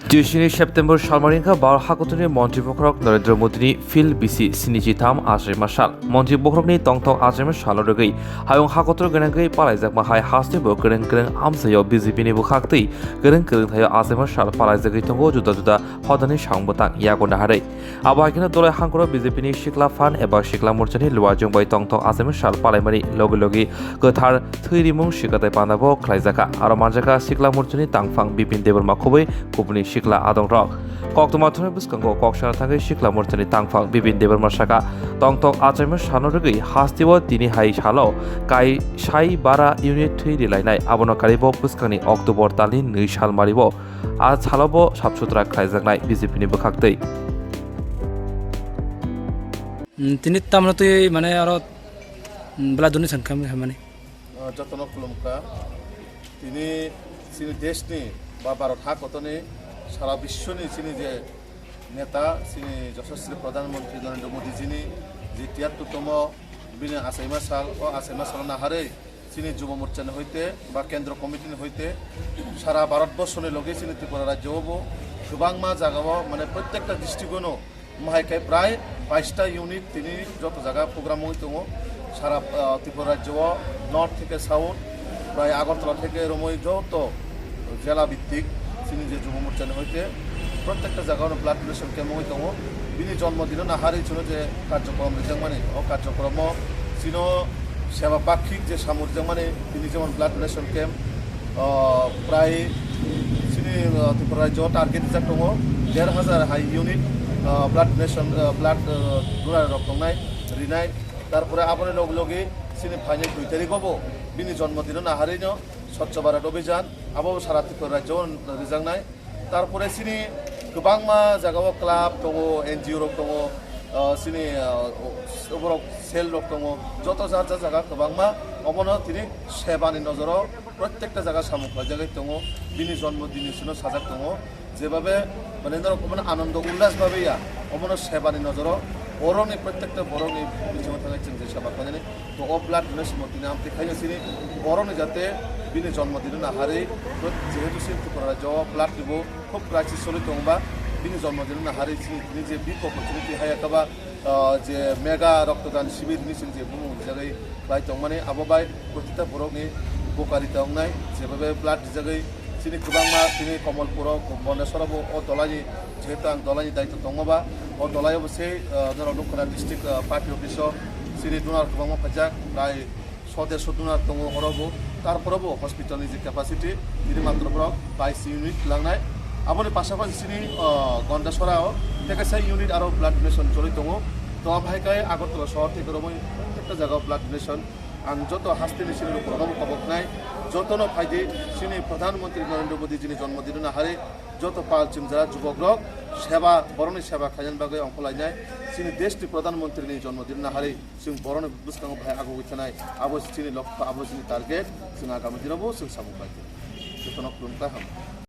Tuesday September Shalmarinka Bar Hakutuni Monty Bokrok Narendra Modi Phil BC Sinichitam Azri Mashal Monty Bokrokni Tongtong Azrim Shaloregi Hayong Hakotor Ganangai Palazak Mahai Hasti Bokeren Kren Amsayo BZP Bukakti Keren Keren Tayo Azim Shal Palazaki Tongo Juda Hodani Shangbotan Yakona Hare Abakina Dole Hankoro BZP Shikla Fan Eba Shikla Murchani Luajung by Tongtong Azim Shal Palamari Logi Gothar Thurimung Shikata Panabo Klaizaka Aromanjaka Shikla Murchani Tangfang Bipin Deber Makobe Kupni Shikla Adong Rock Koktomatone Buskango Kokshana Tangi Shikla Murtani Tangfang Bibin Deber Mashaka Tongtong Azim Shanorigi Hastiwa Dini Hai Shalo Kai Shai Bara Unit 3 Lainai Abono Karibo Buskani October Talin Nishal Maribo Az Halabo Sapsutra Klaizanai BZP Bukakti তিনি তামনতে মানে আর ব্লাদনি সংখ্যা মানে যতন কুলমকা তিনি চিনি দেশনি বা ভারত হাকতনি সারা বিশ্বনি চিনি যে নেতা চিনি যশস্বী প্রধানমন্ত্রী নরেন্দ্র মোদীজিনি যে ৭৩তম বিনে আসাইমা সাল ও আসাইমা সাল নাহারে চিনি যুব মোর্চানি হইতে বা কেন্দ্র কমিটিনি হইতে সারা ভারতবর্ষনি লগে চিনি ত্রিপুরা রাজ্য হব গোবাংমা জায়গাও মানে প্রত্যেকটা ডিস্ট্রিক্টনো মাহাইকায় প্রায় ২২টা ইউনিট তিনি যত জায়গা প্রোগ্রাম হইতো সারা ত্রিপুরা রাজ্য নর্থ থেকে সাউথ প্রায় আগরতলা থেকে রমই যত জেলা ভিত্তিক তিনি যে যুব মোর্চানি হইতে প্রত্যেকটা জায়গায় ব্লাড ডোনেশন ক্যাম্প হইতো বিনি জন্মদিন নাহারি ছিল যে কার্যক্রম রিজাং মানে ও কার্যক্রম চিনো সেবা পাক্ষিক যে সামরিক মানে তিনি যেমন ব্লাড ডোনেশন ক্যাম্প প্রায় চিনি ত্রিপুরা রাজ্য টার্গেট হিসাব দङ ১,৫০০ হাই unit blood donation blood donor রক্তনাই রিনাই তারপরে আবার লগে চিনি ফাইনাল ২ তারিখ হব বিনি জন্মদিন নাহারিনো স্বচ্ছ ভারত অভিযান আবার সারা ত্রিপুরা রাজ্য রিজাংনাই তারপরে চিনি গোবাংমা জায়গাও ক্লাব দङ এনজিও রক দङ চিনি ওবরক সেল রক দङ যত যা যা জায়গা গোবাংমা অবনো তিনি সেবানি নজরাव প্রত্যেকটা জায়গা সামগ্রী জায়গায় দङ বিনি জন্মদিন শুনো সাজাক দङ যেভাবে মানে মানে আনন্দ উল্লাসভাবে অমন সেবানি নজরাव বরংনি প্রত্যেকটা বরংনি বিচমা থাকায় চিন্তা সেবা করে তো ও ব্লাড ডোনেশন তিনি আমি দেখাইছিনি বরংনি যাতে বিনি জন্মদিন নাহারে যেহেতু ত্রিপুরা রাজ্য ব্লাড দিব খুব ক্রাইসিস চলে দংবা বিনি জন্মদিন নাহারে তিনি যে বিগ অপরচুনিটি হায়াকাবা যে মেগা রক্তদান শিবির নিছেন যে বুমু জায়গায় বাই দং মানে আবাবাই প্রতিটা বরংনি উপকারিতা দংনাই যেভাবে ব্লাড জায়গায় তিনি গোবাংমা তিনি কমলপুর বন্দেশ্বরাব ও দলানি যেহেতু আं দলানি দায়িত্ব দङबा ও দলাই অবশ্যই দক্ষিণা ডিস্ট্রিক্ট পার্টি অফিসও চিনি ডোনার গোबांमा ফাইজাক প্রায় ১০০ ডোনার দङ হরবো তারপরেও হসপিটালনি যে ক্যাপাসিটি তিনি মাত্রফোরাव ২২ ইউনিট লাंनाय আবনি পাশাপাশি চিনি গন্ডাছড়াও ২১ ইউনিট আরও ব্লাড ডোনেশন চলি দङ তো আমহাইকায় আগরতলা শহর থেকে রমই প্রত্যেকটা জায়গায় ব্লাড ডোনেশন आं যত হাস্তিনি চিনি প্রভাব কবকনাই যতন ফাইদে চিনি প্রধানমন্ত্রী নরেন্দ্র মোদী যিনি জন্মদিন নাহারে যত পাল চিমজারা যুবক রক সেবা বরণি সেবা খাইন বাগে অঙ্কলাইনাই চিনি দেশটি প্রধানমন্ত্রীনি জন্মদিন নাহারে जों বরণি বুসকাং ভাই আগোই থানায় আবো চিনি লক্ষ্য আবো চিনি টার্গেট जों আগামী দিনাবো जों সামুবাই যতন খুলুমকা হাম